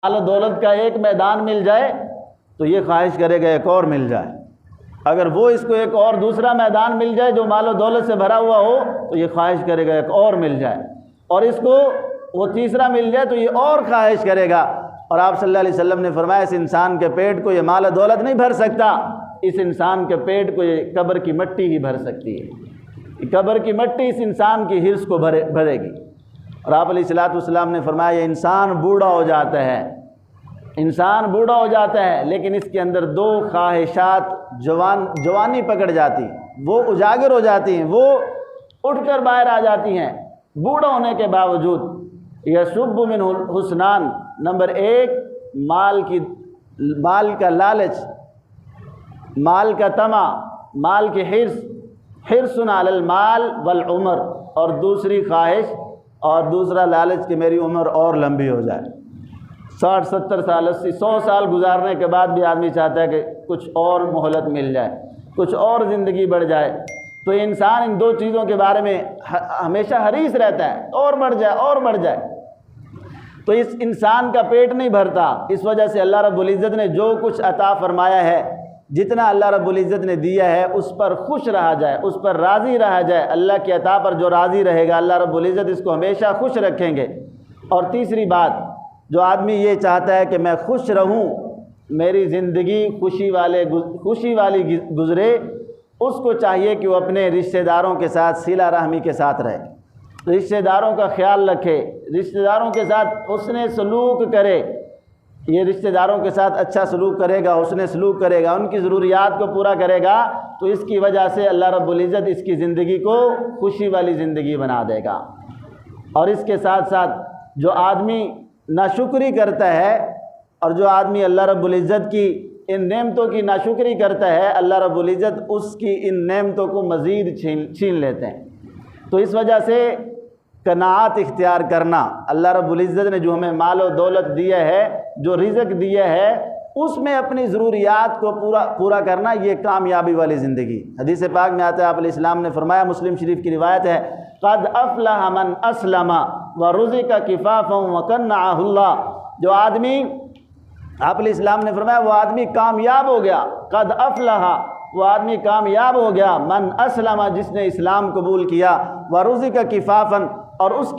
مال و دولت کا ایک میدان مل جائے تو یہ خواہش کرے گا ایک اور مل جائے، اگر وہ اس کو ایک اور دوسرا میدان مل جائے جو مال و دولت سے بھرا ہوا ہو تو یہ خواہش کرے گا ایک اور مل جائے، اور اس کو وہ تیسرا مل جائے تو یہ اور خواہش کرے گا۔ اور آپ صلی اللہ علیہ وسلم نے فرمایا اس انسان کے پیٹ کو یہ مال و دولت نہیں بھر سکتا، اس انسان کے پیٹ کو یہ قبر کی مٹی ہی بھر سکتی ہے، قبر کی مٹی اس انسان کی حرص کو بھرے گی۔ اور آپ علیہ السلام نے فرمایا یہ انسان بوڑھا ہو جاتا ہے، انسان بوڑھا ہو جاتا ہے لیکن اس کے اندر دو خواہشات جوانی پکڑ جاتی ہیں، وہ اجاگر ہو جاتی ہیں، وہ اٹھ کر باہر آ جاتی ہیں بوڑھا ہونے کے باوجود۔ یشب من حسنان، نمبر ایک مال کا لالچ، مال کا طمع، مال کی حرص علی المال والعمر، اور دوسری خواہش اور دوسرا لالچ کہ میری عمر اور لمبی ہو جائے، 60 70 سال 80 100 سال گزارنے کے بعد بھی آدمی چاہتا ہے کہ کچھ اور مہلت مل جائے، کچھ اور زندگی بڑھ جائے۔ تو انسان ان دو چیزوں کے بارے میں ہمیشہ حریص رہتا ہے، اور بڑھ جائے اور بڑھ جائے، تو اس انسان کا پیٹ نہیں بھرتا۔ اس وجہ سے اللہ رب العزت نے جو کچھ عطا فرمایا ہے، جتنا اللہ رب العزت نے دیا ہے اس پر خوش رہا جائے، اس پر راضی رہا جائے۔ اللہ کی عطا پر جو راضی رہے گا اللہ رب العزت اس کو ہمیشہ خوش رکھیں گے۔ اور تیسری بات، جو آدمی یہ چاہتا ہے کہ میں خوش رہوں، میری زندگی خوشی والی گزرے، اس کو چاہیے کہ وہ اپنے رشتہ داروں کے ساتھ صلہ رحمی کے ساتھ رہے، رشتہ داروں کا خیال رکھے، رشتہ داروں کے ساتھ حسن سلوک کرے۔ یہ رشتہ داروں کے ساتھ اچھا سلوک کرے گا، حسن سلوک کرے گا، ان کی ضروریات کو پورا کرے گا، تو اس کی وجہ سے اللہ رب العزت اس کی زندگی کو خوشی والی زندگی بنا دے گا۔ اور اس کے ساتھ ساتھ جو آدمی ناشکری کرتا ہے، اور جو آدمی اللہ رب العزت کی ان نعمتوں کی ناشکری کرتا ہے، اللہ رب العزت اس کی ان نعمتوں کو مزید چھین لیتے ہیں۔ تو اس وجہ سے قناعت اختیار کرنا، اللہ رب العزت نے جو ہمیں مال و دولت دیا ہے، جو رزق دیا ہے، اس میں اپنی ضروریات کو پورا کرنا، یہ کامیابی والی زندگی۔ حدیث پاک میں آتا ہے، آپ علیہ السلام نے فرمایا، مسلم شریف کی روایت ہے، قد افلح من اسلم ورزق کفافا وقنعہ اللہ۔ جو آدمی، آپ علیہ السلام نے فرمایا وہ آدمی کامیاب ہو گیا، قد افلح، وہ آدمی کامیاب ہو گیا، من اسلم، جس نے اسلام قبول کیا، ورزق کفافا، اور اس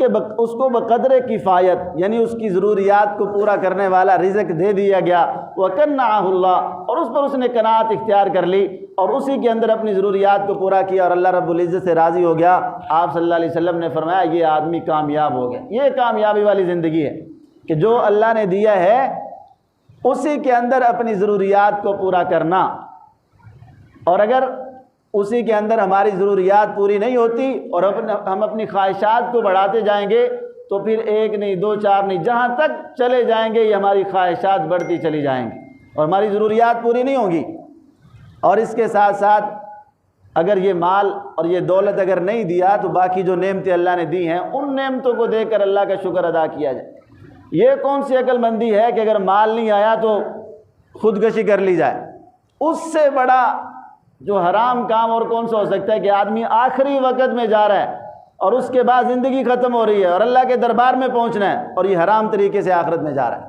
کو بقدر کفایت یعنی اس کی ضروریات کو پورا کرنے والا رزق دے دیا گیا، وقنعہ اللہ، اور اس پر اس نے قناعت اختیار کر لی اور اسی کے اندر اپنی ضروریات کو پورا کیا اور اللہ رب العزت سے راضی ہو گیا۔ آپ صلی اللہ علیہ وسلم نے فرمایا یہ آدمی کامیاب ہو گیا۔ یہ کامیابی والی زندگی ہے کہ جو اللہ نے دیا ہے اسی کے اندر اپنی ضروریات کو پورا کرنا، اور اگر اسی کے اندر ہماری ضروریات پوری نہیں ہوتی اور ہم اپنی خواہشات کو بڑھاتے جائیں گے تو پھر ایک نہیں، دو، چار نہیں، جہاں تک چلے جائیں گے یہ ہماری خواہشات بڑھتی چلی جائیں گی اور ہماری ضروریات پوری نہیں ہوں گی۔ اور اس کے ساتھ ساتھ اگر یہ مال اور یہ دولت اگر نہیں دیا تو باقی جو نعمتیں اللہ نے دی ہیں ان نعمتوں کو دیکھ کر اللہ کا شکر ادا کیا جائے۔ یہ کون سی عقل مندی ہے کہ اگر مال نہیں آیا تو خودکشی کر لی جائے؟ اس سے بڑا جو حرام کام اور کون سا ہو سکتا ہے کہ آدمی آخری وقت میں جا رہا ہے اور اس کے بعد زندگی ختم ہو رہی ہے اور اللہ کے دربار میں پہنچنا ہے اور یہ حرام طریقے سے آخرت میں جا رہا ہے،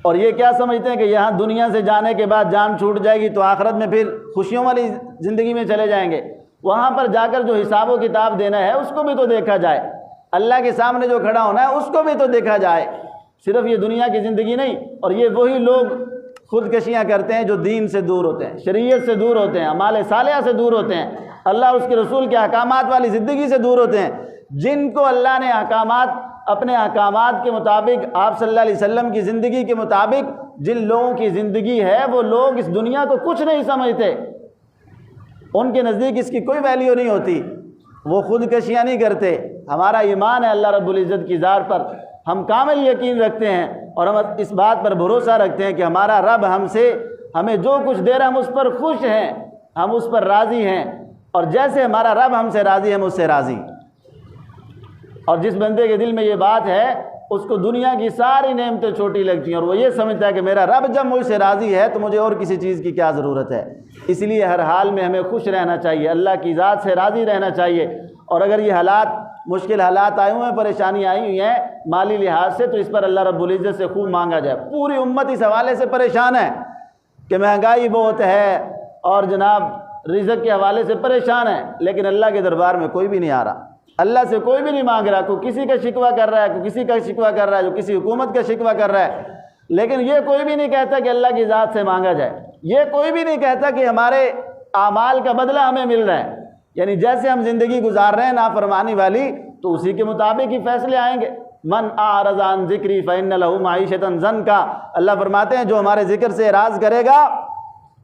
اور یہ کیا سمجھتے ہیں کہ یہاں دنیا سے جانے کے بعد جان چھوٹ جائے گی تو آخرت میں پھر خوشیوں والی زندگی میں چلے جائیں گے۔ وہاں پر جا کر جو حساب و کتاب دینا ہے اس کو بھی تو دیکھا جائے، اللہ کے سامنے جو کھڑا ہونا ہے اس کو بھی تو دیکھا جائے، صرف یہ دنیا کی زندگی نہیں۔ اور یہ وہی لوگ خودکشیاں کرتے ہیں جو دین سے دور ہوتے ہیں، شریعت سے دور ہوتے ہیں، اعمال صالحہ سے دور ہوتے ہیں، اللہ اور اس کے رسول کے احکامات والی زندگی سے دور ہوتے ہیں۔ جن کو اللہ نے اپنے احکامات کے مطابق، آپ صلی اللہ علیہ وسلم کی زندگی کے مطابق جن لوگوں کی زندگی ہے وہ لوگ اس دنیا کو کچھ نہیں سمجھتے، ان کے نزدیک اس کی کوئی ویلیو نہیں ہوتی، وہ خودکشیاں نہیں کرتے۔ ہمارا ایمان ہے اللہ رب العزت کی ذات پر، ہم کامل یقین رکھتے ہیں اور ہم اس بات پر بھروسہ رکھتے ہیں کہ ہمارا رب ہمیں جو کچھ دے رہا ہے ہم اس پر خوش ہیں، ہم اس پر راضی ہیں، اور جیسے ہمارا رب ہم سے راضی ہے ہم اس سے راضی۔ اور جس بندے کے دل میں یہ بات ہے اس کو دنیا کی ساری نعمتیں چھوٹی لگتی ہیں اور وہ یہ سمجھتا ہے کہ میرا رب جب مجھ سے راضی ہے تو مجھے اور کسی چیز کی کیا ضرورت ہے۔ اس لیے ہر حال میں ہمیں خوش رہنا چاہیے، اللہ کی ذات سے راضی رہنا چاہیے، اور اگر یہ حالات مشکل حالات آئے ہوئے ہیں، پریشانی آئی ہوئی ہیں مالی لحاظ سے، تو اس پر اللہ رب العزت سے خوب مانگا جائے۔ پوری امت اس حوالے سے پریشان ہے کہ مہنگائی بہت ہے اور جناب رزق کے حوالے سے پریشان ہے، لیکن اللہ کے دربار میں کوئی بھی نہیں آ رہا، اللہ سے کوئی بھی نہیں مانگ رہا۔ کوئی کسی کا شکوہ کر رہا ہے، کوئی کسی کا شکوہ کر رہا ہے، جو کسی حکومت کا شکوہ کر رہا ہے، لیکن یہ کوئی بھی نہیں کہتا کہ اللہ کی ذات سے مانگا جائے۔ یہ کوئی بھی نہیں کہتا کہ ہمارے اعمال کا بدلہ ہمیں مل رہا ہے، یعنی جیسے ہم زندگی گزار رہے ہیں نافرمانی والی، تو اسی کے مطابق ہی فیصلے آئیں گے۔ من اعرض عن ذکری فإن له معیشۃ ضنکا، اللہ فرماتے ہیں جو ہمارے ذکر سے اعراض کرے گا،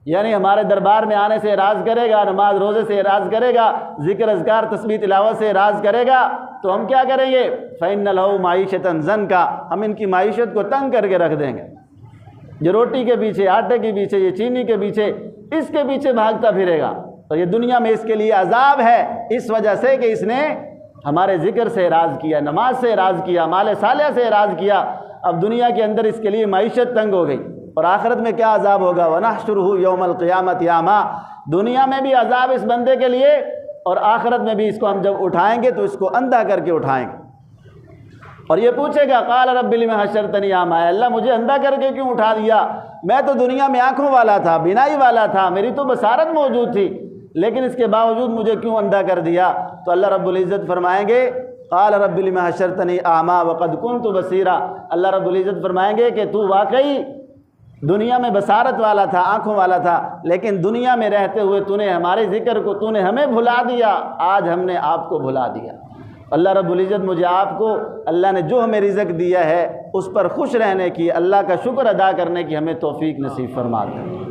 یعنی ہمارے دربار میں آنے سے اعراض کرے گا، نماز روزے سے اعراض کرے گا، ذکر اذکار تسبیح تلاوت سے اعراض کرے گا، تو ہم کیا کریں گے؟ فإن له معیشۃ ضنکا، ہم ان کی معیشت کو تنگ کر کے رکھ دیں گے۔ جو روٹی کے پیچھے، آٹے کے پیچھے، یہ چینی کے پیچھے، اس کے پیچھے بھاگتا پھرے گا، اور یہ دنیا میں اس کے لیے عذاب ہے، اس وجہ سے کہ اس نے ہمارے ذکر سے اعراض کیا، نماز سے اعراض کیا، مال صالح سے اعراض کیا۔ اب دنیا کے اندر اس کے لیے معیشت تنگ ہو گئی، اور آخرت میں کیا عذاب ہوگا؟ وَنَحْشُرُهُ يَوْمَ الْقِيَامَةِ أَعْمَىٰ، دنیا میں بھی عذاب اس بندے کے لیے، اور آخرت میں بھی اس کو ہم جب اٹھائیں گے تو اس کو اندھا کر کے اٹھائیں گے، اور یہ پوچھے گا قال رب لم حشرتنی اعمیٰ، اللہ مجھے اندھا کر کے کیوں اٹھا دیا؟ میں تو دنیا میں آنکھوں والا تھا، بینائی والا تھا، میری تو بصارت موجود تھی، لیکن اس کے باوجود مجھے کیوں اندھا کر دیا؟ تو اللہ رب العزت فرمائیں گے قال رب لم حشرتنی اعمیٰ وقد كنت بصیرا، اللہ رب العزت فرمائیں گے کہ تو واقعی دنیا میں بصارت والا تھا، آنکھوں والا تھا، لیکن دنیا میں رہتے ہوئے تو نے ہمارے ذکر کو، تو نے ہمیں بھلا دیا، آج ہم نے آپ کو بھلا دیا۔ اللہ رب العزت مجھے آپ کو، اللہ نے جو ہمیں رزق دیا ہے اس پر خوش رہنے کی، اللہ کا شکر ادا کرنے کی ہمیں توفیق نصیب فرما دے۔